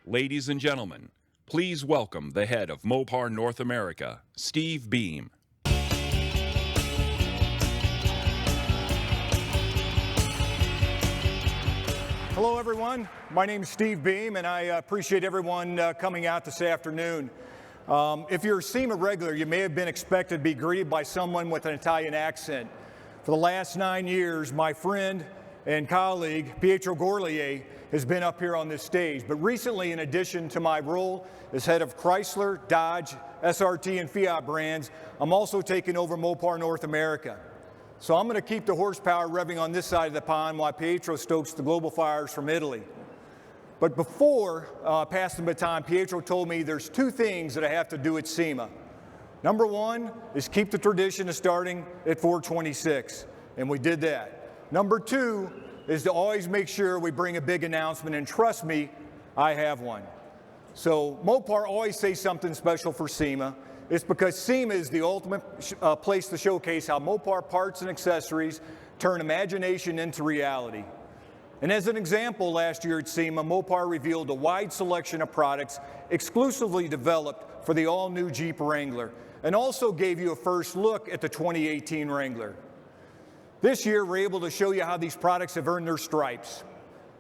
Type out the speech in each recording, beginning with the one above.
Ladies and gentlemen, please welcome the head of Mopar North America, Steve Beam. Hello everyone, my name is Steve Beam and I appreciate everyone coming out this afternoon. If you're a SEMA regular, you may have been expected to be greeted by someone with an Italian accent. For the last 9 years, my friend and colleague, Pietro Gorlier, has been up here on this stage. But recently, in addition to my role as head of Chrysler, Dodge, SRT, and Fiat brands, I'm also taking over Mopar North America. So I'm going to keep the horsepower revving on this side of the pond while Pietro stokes the global fires from Italy. But before passing the baton, Pietro told me there's 2 things that I have to do at SEMA. Number 1 is keep the tradition of starting at 426, and we did that. Number 2 is to always make sure we bring a big announcement, and trust me, I have one. So Mopar always says something special for SEMA. It's because SEMA is the ultimate place to showcase how Mopar parts and accessories turn imagination into reality. And as an example, last year at SEMA, Mopar revealed a wide selection of products exclusively developed for the all-new Jeep Wrangler, and also gave you a first look at the 2018 Wrangler. This year, we're able to show you how these products have earned their stripes.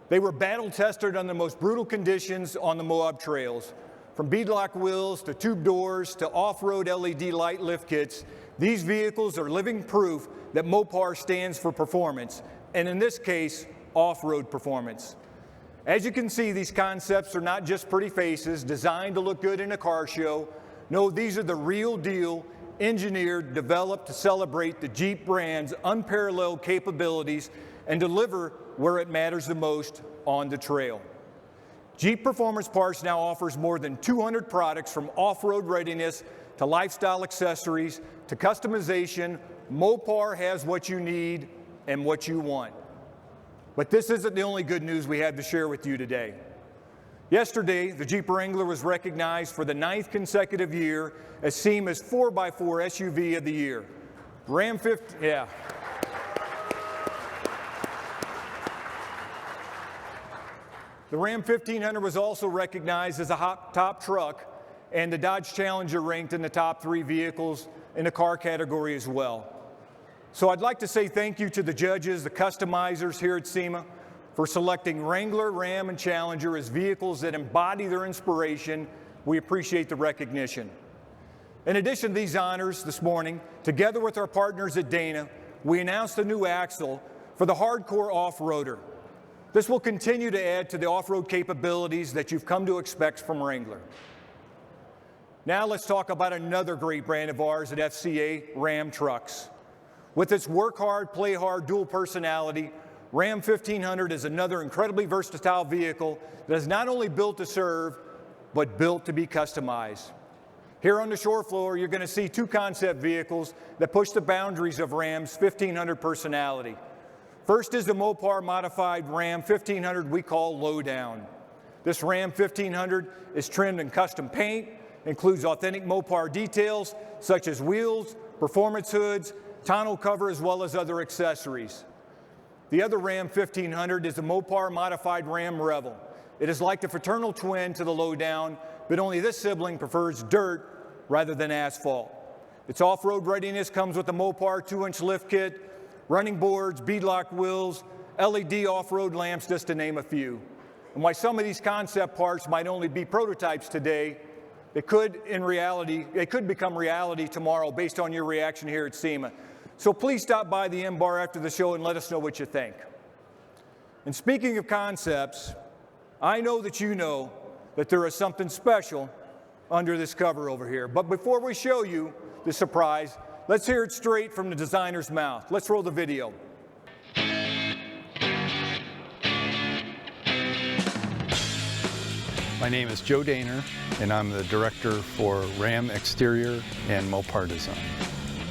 They were battle-tested under the most brutal conditions on the Moab trails. From beadlock wheels to tube doors to off-road LED light lift kits, these vehicles are living proof that Mopar stands for performance, and in this case, off-road performance. As you can see, these concepts are not just pretty faces designed to look good in a car show. No, these are the real deal, engineered, developed to celebrate the Jeep brand's unparalleled capabilities and deliver where it matters the most, on the trail. Jeep Performance Parts now offers more than 200 products, from off-road readiness to lifestyle accessories to customization. Mopar has what you need and what you want. But this isn't the only good news we have to share with you today. Yesterday, the Jeep Wrangler was recognized for the 9th consecutive year as SEMA's 4x4 SUV of the year. The Ram 1500 was also recognized as a top truck, and the Dodge Challenger ranked in the top 3 vehicles in the car category as well. So I'd like to say thank you to the judges, the customizers here at SEMA, for selecting Wrangler, Ram, and Challenger as vehicles that embody their inspiration. We appreciate the recognition. In addition to these honors this morning, together with our partners at Dana, we announced a new axle for the hardcore off-roader. This will continue to add to the off-road capabilities that you've come to expect from Wrangler. Now let's talk about another great brand of ours at FCA, Ram Trucks. With its work hard, play hard, dual personality, Ram 1500 is another incredibly versatile vehicle that is not only built to serve, but built to be customized. Here on the shore floor, you're going to see 2 concept vehicles that push the boundaries of Ram's 1500 personality. First is the Mopar modified Ram 1500 we call Lowdown. This Ram 1500 is trimmed in custom paint, includes authentic Mopar details such as wheels, performance hoods, tonneau cover, as well as other accessories. The other Ram 1500 is the Mopar modified Ram Rebel. It is like the fraternal twin to the Lowdown, but only this sibling prefers dirt rather than asphalt. Its off-road readiness comes with the Mopar 2-inch lift kit, running boards, beadlock wheels, LED off-road lamps, just to name a few. And while some of these concept parts might only be prototypes today, they could become reality tomorrow based on your reaction here at SEMA. So please stop by the M-Bar after the show and let us know what you think. And speaking of concepts, I know that you know that there is something special under this cover over here. But before we show you the surprise, let's hear it straight from the designer's mouth. Let's roll the video. My name is Joe Daner, and I'm the director for Ram Exterior and Mopar Design.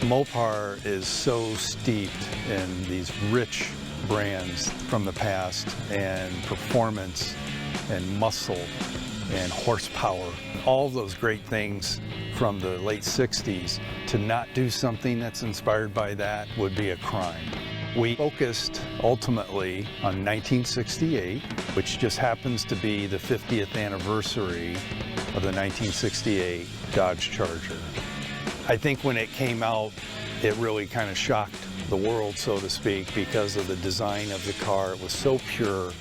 Mopar is so steeped in these rich brands from the past, and performance and muscle and horsepower. All those great things from the late 60s. To not do something that's inspired by that would be a crime. We focused ultimately on 1968, which just happens to be the 50th anniversary of the 1968 Dodge Charger. I think when it came out, it really kind of shocked the world, so to speak, because of the design of the car. It was so pure,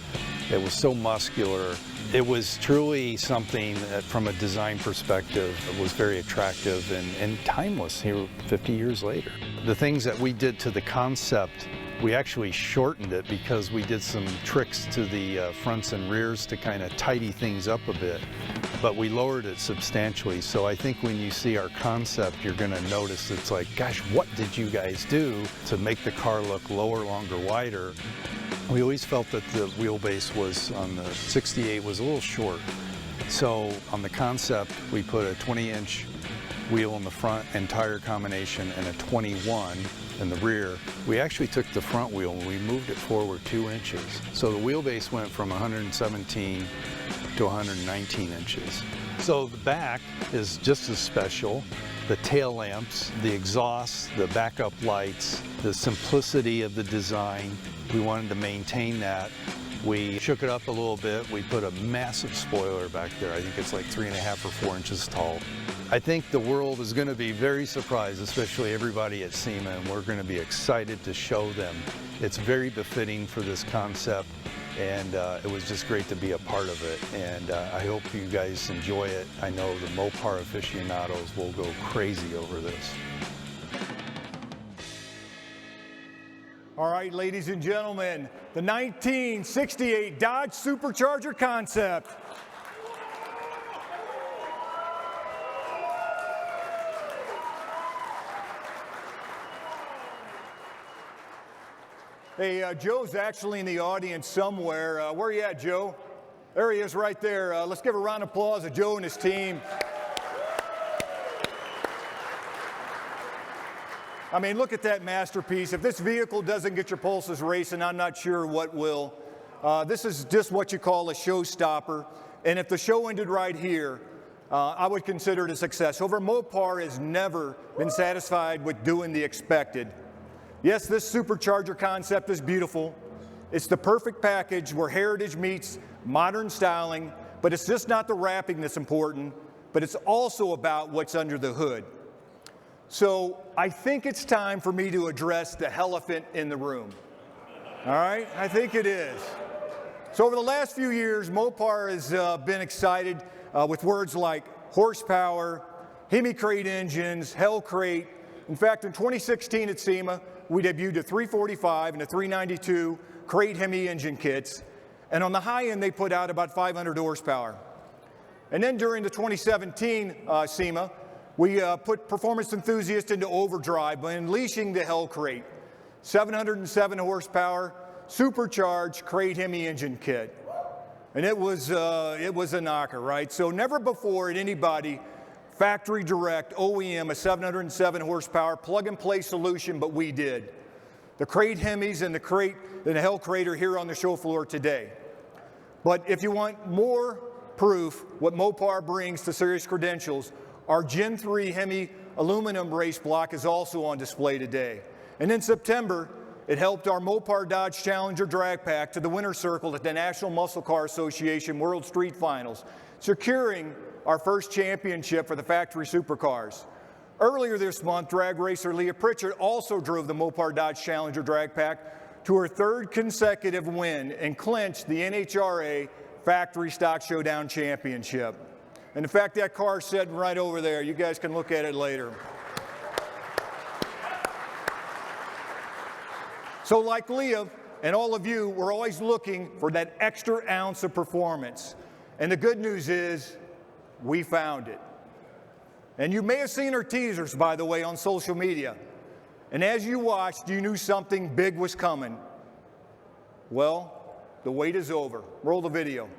it was so muscular. It was truly something that, from a design perspective, was very attractive and timeless here 50 years later. The things that we did to the concept, we actually shortened it because we did some tricks to the fronts and rears to kind of tidy things up a bit, but we lowered it substantially. So I think when you see our concept, you're going to notice it's like, gosh, what did you guys do to make the car look lower, longer, wider? We always felt that the wheelbase was on the 68 was a little short. So on the concept, we put a 20-inch wheel in the front and tire combination and a 21 in the rear. We actually took the front wheel and we moved it forward 2 inches. So the wheelbase went from 117 to 119 inches. So the back is just as special. The tail lamps, the exhaust, the backup lights, the simplicity of the design. We wanted to maintain that. We shook it up a little bit. We put a massive spoiler back there. I think it's like 3.5 or 4 inches tall. I think the world is going to be very surprised, especially everybody at SEMA, and we're going to be excited to show them. It's very befitting for this concept, and it was just great to be a part of it. And I hope you guys enjoy it. I know the Mopar aficionados will go crazy over this. All right, ladies and gentlemen, the 1968 Dodge Supercharger concept. Hey, Joe's actually in the audience somewhere. Where are you at, Joe? There he is right there. Let's give a round of applause to Joe and his team. I mean, look at that masterpiece. If this vehicle doesn't get your pulses racing, I'm not sure what will. This is just what you call a showstopper. And if the show ended right here, I would consider it a success. However, Mopar has never been satisfied with doing the expected. Yes, this supercharger concept is beautiful. It's the perfect package where heritage meets modern styling, but it's just not the wrapping that's important, but it's also about what's under the hood. So I think it's time for me to address the elephant in the room. All right, I think it is. So over the last few years, Mopar has been excited with words like horsepower, HEMI engines, Hellcrate. In fact, in 2016 at SEMA, we debuted a 345 and a 392 crate HEMI engine kits. And on the high end, they put out about 500 horsepower. And then during the 2017 SEMA, we put performance enthusiasts into overdrive by unleashing the Hellcrate, 707 horsepower, supercharged crate HEMI engine kit. And it was a knocker, right? So never before had anybody factory direct OEM a 707 horsepower plug-and-play solution, but we did. The crate HEMIs and the Hellcrate are here on the show floor today. But if you want more proof what Mopar brings to serious credentials, our Gen 3 HEMI aluminum race block is also on display today. And in September, it helped our Mopar Dodge Challenger drag pack to the winner's circle at the National Muscle Car Association World Street Finals, securing our first championship for the factory supercars. Earlier this month, drag racer Leah Pritchard also drove the Mopar Dodge Challenger drag pack to her third consecutive win and clinched the NHRA Factory Stock Showdown Championship. And in fact, that car's sitting right over there. You guys can look at it later. So like Leah and all of you, we're always looking for that extra ounce of performance. And the good news is, we found it. And you may have seen her teasers, by the way, on social media. And as you watched, you knew something big was coming. Well, the wait is over. Roll the video.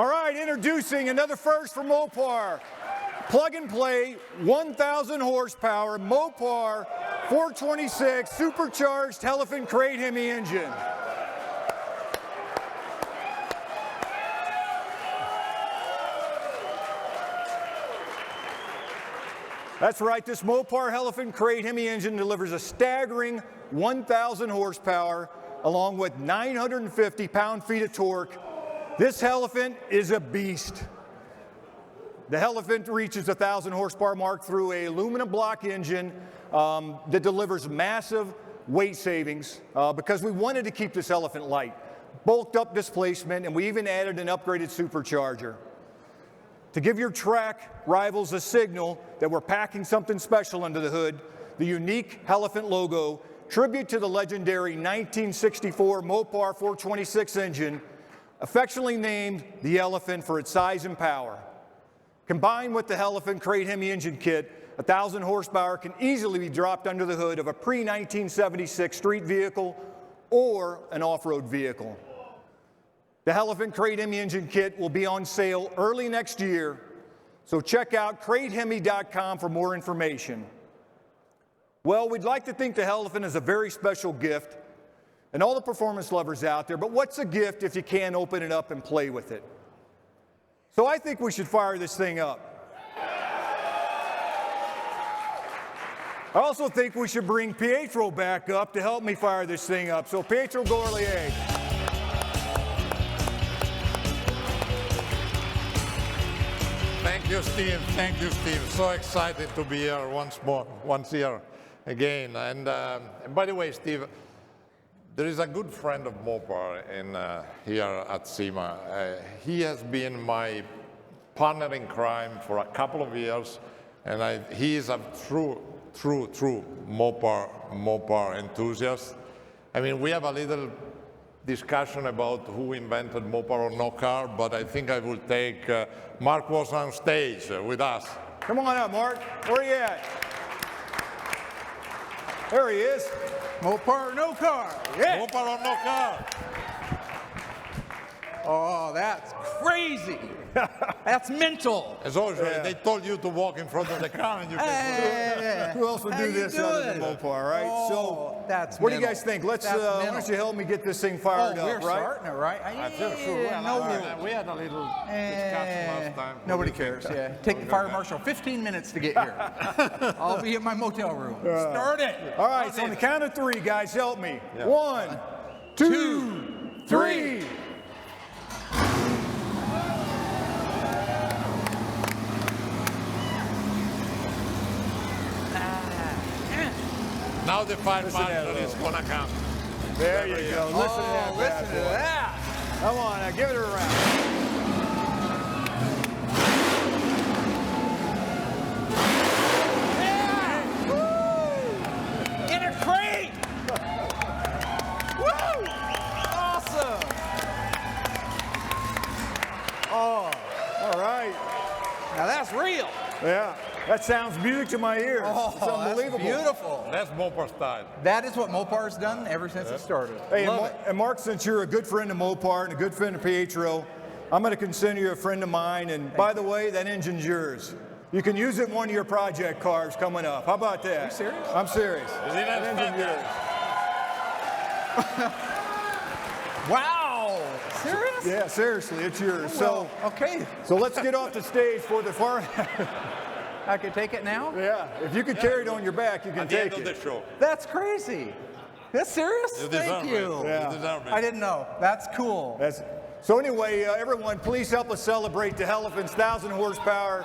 All right, introducing another first for Mopar. Plug and play, 1,000 horsepower, Mopar 426 supercharged Hellephant crate HEMI engine. That's right, this Mopar Hellephant crate HEMI engine delivers a staggering 1,000 horsepower along with 950 pound-feet of torque. This Hellephant is a beast. The Hellephant reaches 1,000 horsepower mark through an aluminum block engine that delivers massive weight savings because we wanted to keep this Hellephant light. Bulked up displacement, and we even added an upgraded supercharger. To give your track rivals a signal that we're packing something special under the hood, the unique Hellephant logo, tribute to the legendary 1964 Mopar 426 engine, affectionately named the Hellephant for its size and power. Combined with the Hellephant crate HEMI engine kit, 1,000 horsepower can easily be dropped under the hood of a pre-1976 street vehicle or an off-road vehicle. The Hellephant crate HEMI engine kit will be on sale early next year, so check out cratehemi.com for more information. Well, we'd like to think the Hellephant is a very special gift, and all the performance lovers out there, but what's a gift if you can't open it up and play with it? So I think we should fire this thing up. I also think we should bring Pietro back up to help me fire this thing up. So Pietro Gorlier. Thank you, Steve. Thank you, Steve. So excited to be here once here again. And by the way, Steve, there is a good friend of Mopar here at SEMA. He has been my partner in crime for a couple of years, and he is a true Mopar enthusiast. I mean, we have a little discussion about who invented Mopar or no car, but I think I will take Mark was on stage with us. Come on up, Mark. Where are you at? There he is. Mopar or no car. Yeah. Mopar or no car. Oh, that's crazy. That's mental. As always, they told you to walk in front of the car and you can Who else would do this other than Mopar, right? Oh, so, that's what do you mental. guys think? Let's, why don't you help me get this thing fired up, we're right? starting it, right? I feel sure. We had a little discussion last time. Nobody cares, yeah. Take the fire marshal 15 minutes to get here. I'll be in my motel room. Start it. All right, so on the count of three, guys, help me. Yeah. 1, 2, 3. Now the fire marshal is going to come. There you go. Listen to that. Listen to that. Come on, now give it a round. Yeah! Woo! In a crate! Woo! Awesome! Oh, all right. Now that's real. Yeah, that sounds music to my ears. Oh, it's unbelievable. That's beautiful. That's Mopar style. That is what Mopar's done ever since it started. Hey, Love it. and Mark, since you're a good friend of Mopar and a good friend of Pietro, I'm going to consider you a friend of mine. And by the way, that engine's yours. You can use it in one of your project cars coming up. How about that? Are you serious? I'm serious. That engine's yours. Wow! Serious? Yeah, seriously, it's yours. Well, okay. So let's get off the stage for the far. I can take it now? Yeah, if you could carry it on your back, you can At the take end it. of the show. That's crazy. That's serious? You Thank deserve you. it. Yeah. You deserve it. I didn't know. That's cool. So anyway, everyone, please help us celebrate the Hellephant's 1,000 horsepower.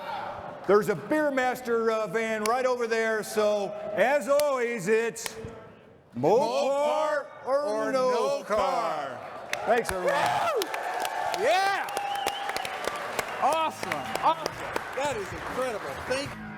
There's a Beermaster van right over there. So as always, it's Mopar or no car. Thanks, everyone. Woo! Yeah! Awesome. Awesome. That is incredible. Thank you.